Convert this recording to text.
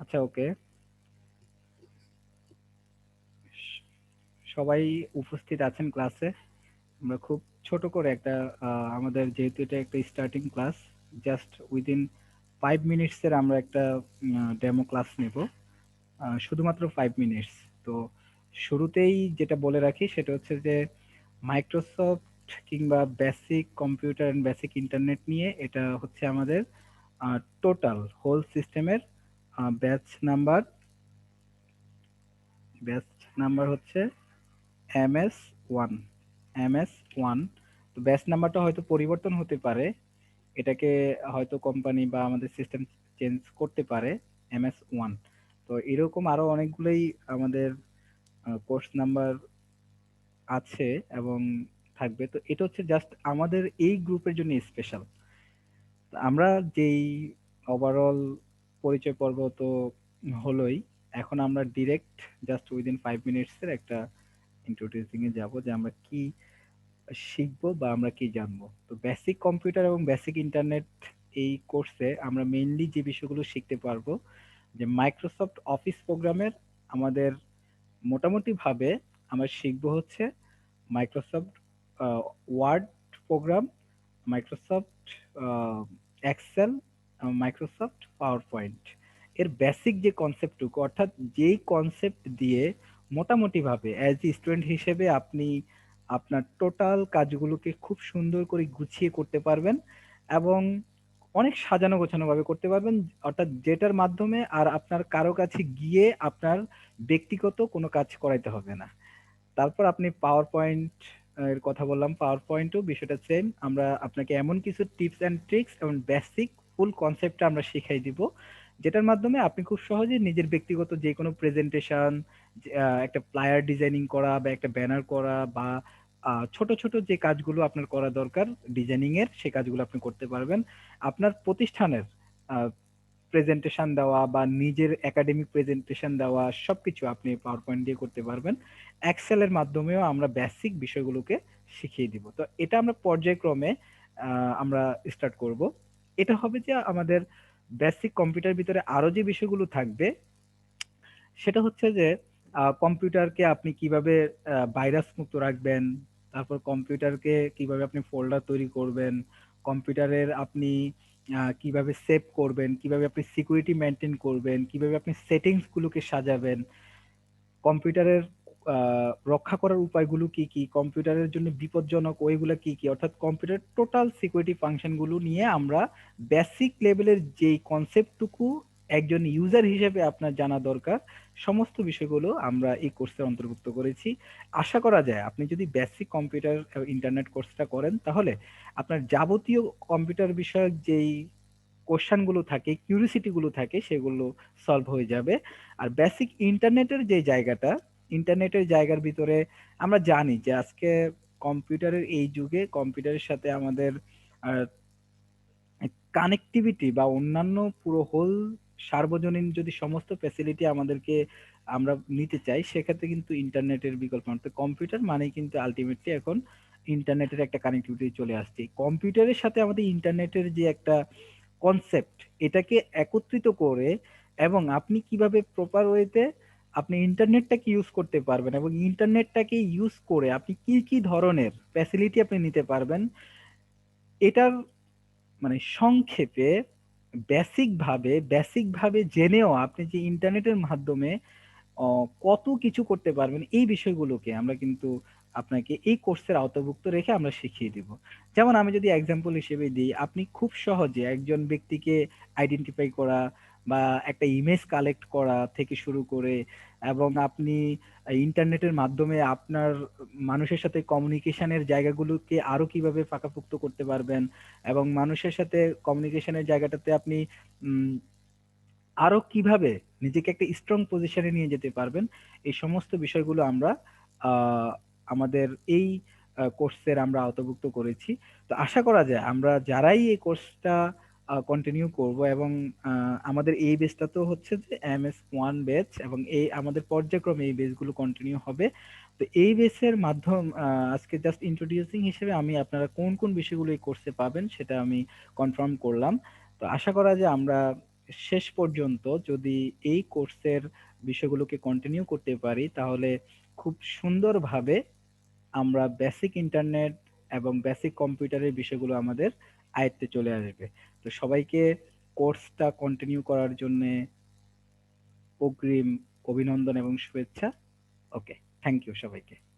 আচ্ছা, ওকে। সবাই উপস্থিত আছেন ক্লাসে। আমরা খুব ছোট করে একটা আমাদের যেহেতু এটা একটা starting class, just within 5 minutes এর আমরা একটা ডেমো ক্লাস নেব। শুধুমাত্র 5 মিনিটস। তো শুরুতেই যেটা বলে রাখি সেটা হচ্ছে যে মাইক্রোসফট কিংবা basic computer and basic internet নিয়ে এটা হচ্ছে আমাদের টোটাল হোল সিস্টেমের ব্যাচ নাম্বার। ব্যাচ নাম্বার হচ্ছে MS1। MS1। তো ব্যাচ নাম্বারটা হয়তো পরিবর্তন হতে পারে, এটাকে হয়তো কোম্পানি বা আমাদের সিস্টেম চেঞ্জ করতে পারে। MS1। তো এরকম আরো অনেকগুলোই আমাদের কোর্স নাম্বার আছে এবং থাকবে। তো এটা হচ্ছে জাস্ট আমাদের এই গ্রুপের জন্য স্পেশাল। আমরা যেই ওভারঅল পরিচয় পর্ব তো হলোই, এখন আমরা ডিরেক্ট জাস্ট উইদিন 5 মিনিটস এর একটা ইন্ট্রোডিউসিং এ যাব যে আমরা কি শিখবো বা আমরা কি জানবো। তো বেসিক কম্পিউটার এবং বেসিক ইন্টারনেট এই কোর্সে আমরা মেইনলি যে বিষয়গুলো শিখতে পারবো, যে মাইক্রোসফট অফিস প্রোগ্রামের আমাদের মোটামুটি ভাবে আমরা শিখবো হচ্ছে Microsoft Word program, Microsoft Excel, Microsoft PowerPoint. এর বেসিক যে কনসেপ্টটুকু, অর্থাৎ যেই কনসেপ্ট দিয়ে মোটামুটি ভাবে অ্যাজ এ স্টুডেন্ট হিসেবে আপনি আপনার টোটাল কাজগুলোকে খুব সুন্দর করে গুছিয়ে করতে পারবেন এবং অনেক সাজানো গোছানো ভাবে করতে পারবেন। অর্থাৎ যেটার মাধ্যমে আর আপনার কারো কাছে গিয়ে আপনার ব্যক্তিগত কোনো কাজ করাইতে হবে না। তারপর আপনি পাওয়ার পয়েন্ট এর কথা বললাম, পাওয়ার পয়েন্টও বিষয়টা সেম। আমরা আপনাকে এমন কিছু টিপস অ্যান্ড ট্রিক্স এবং বেসিক ফুল কনসেপ্টটা আমরা শিখাই দিব, যেটার মাধ্যমে আপনি খুব সহজে নিজের ব্যক্তিগত যে কোনো প্রেজেন্টেশন, একটা ফ্লায়ার ডিজাইনিং করা বা একটা ব্যানার করা বা ছোট ছোট যে কাজগুলো আপনার করা দরকার ডিজাইনিং এর, সে কাজগুলো আপনি করতে পারবেন। আপনার প্রতিষ্ঠানের প্রেজেন্টেশন দেওয়া বা নিজের একাডেমিক প্রেজেন্টেশন দেওয়া সবকিছু আপনি পাওয়ার পয়েন্ট দিয়ে করতে পারবেন। এক্সেলের মাধ্যমেও আমরা বেসিক বিষয়গুলোকে শিখিয়ে দিব। তো এটা আমরা পর্যায়ক্রমে আমরা স্টার্ট করব। এটা হবে যে আমাদের বেসিক কম্পিউটার ভিতরে আরো যে বিষয়গুলো থাকবে সেটা হচ্ছে যে কম্পিউটারকে আপনি কিভাবে ভাইরাস মুক্ত রাখবেন, তারপর কম্পিউটারকে কিভাবে আপনি ফোল্ডার তৈরি করবেন, কম্পিউটারের আপনি কিভাবে সেভ করবেন, কিভাবে আপনি সিকিউরিটি মেনটেন করবেন, কিভাবে আপনি সেটিংস গুলোকে সাজাবেন, কম্পিউটারের রক্ষা করার উপায়গুলো কি কি, কম্পিউটারের জন্য বিপজ্জনক ওইগুলো কি কি, অর্থাৎ কম্পিউটার টোটাল সিকিউরিটি ফাংশনগুলো নিয়ে আমরা বেসিক লেভেলের যেই কনসেপ্টটুকু একজন ইউজার হিসেবে আপনার জানা দরকার, সমস্ত বিষয়গুলো আমরা এই কোর্সে অন্তর্ভুক্ত করেছি। আশা করা যায় আপনি যদি বেসিক কম্পিউটার ইন্টারনেট কোর্সটা করেন তাহলে আপনার যাবতীয় কম্পিউটার বিষয়ক যেই কোশ্চেন গুলো থাকে, কিউরিসিটি গুলো থাকে, সেগুলো সলভ হয়ে যাবে। আর বেসিক ইন্টারনেটের যে জায়গাটা, ইন্টারনেটের জায়গার ভিতরে আমরা জানি যে আজকে কম্পিউটারের এই যুগে কম্পিউটারের সাথে আমাদের কানেক্টিভিটি বা অন্যান্য পুরো হোল সার্বজনীন যদি সমস্ত ফ্যাসিলিটি আমাদেরকে আমরা নিতে চাই, সেক্ষেত্রে কিন্তু ইন্টারনেটের বিকল্প না। তো কম্পিউটার মানেই কিন্তু আলটিমেটলি এখন ইন্টারনেটের একটা কানেক্টিভিটি চলে আসছে। কম্পিউটারের সাথে আমাদের ইন্টারনেটের যে একটা কনসেপ্ট, এটাকে একত্রিত করে এবং আপনি কিভাবে প্রপার ওয়েতে আপনি ইন্টারনেটটাকে ইউজ করতে পারবেন এবং ইন্টারনেটটাকে ইউজ করে আপনি কি কি ধরনের ফ্যাসিলিটি আপনি নিতে পারবেন, এটার মানে সংক্ষেপে বেসিক ভাবে জেনেও আপনি যে ইন্টারনেটের মাধ্যমে কত কিছু করতে পারবেন, এই বিষয়গুলোকে আমরা কিন্তু আপনাকে এই কোর্সের আওতাভুক্ত রেখে আমরা শিখিয়ে দিব। যেমন আমি যদি এক্সাম্পল হিসেবে দিই, আপনি খুব সহজে একজন ব্যক্তিকে আইডেন্টিফাই করা বা একটা ইমেজ কালেক্ট করা থেকে শুরু করে, এবং আপনি ইন্টারনেটের মাধ্যমে আপনার মানুষের সাথে কমিউনিকেশনের জায়গাগুলোকে আরো কিভাবে পাকাপোক্ত করতে পারবেন এবং মানুষের সাথে কমিউনিকেশনের জায়গাটাতে আপনি উম আরো কিভাবে নিজেকে একটা স্ট্রং পজিশনে নিয়ে যেতে পারবেন, এই সমস্ত বিষয়গুলো আমরা আহ, আমাদের এই কোর্সের আমরা আওতাভুক্ত করেছি। তো আশা করা যায় আমরা যারাই এই কোর্সটা কন্টিনিউ করব এবং আমাদের এই বেসটা তো হচ্ছে যে MS1 বেচ, এবং এই আমাদের পর্যায়ক্রমে এই বেসগুলো কন্টিনিউ হবে। তো এই বেসের মাধ্যম আজকে জাস্ট ইন্ট্রোডিউসিং হিসেবে আমি আপনারা কোন কোন বিষয়গুলো এই কোর্সে পাবেন সেটা আমি কনফার্ম করলাম। তো আশা করা যায় আমরা শেষ পর্যন্ত যদি এই কোর্সের বিষয়গুলোকে কন্টিনিউ করতে পারি, তাহলে খুব সুন্দরভাবে আমরা বেসিক ইন্টারনেট এবং বেসিক কম্পিউটারের বিষয়গুলো আমাদের আয়ত্তে চলে আসবে। তো সবাইকে কোর্সটা কন্টিনিউ করার জন্য অগ্রিম অভিনন্দন এবং শুভেচ্ছা। ওকে, থ্যাংক ইউ সবাইকে।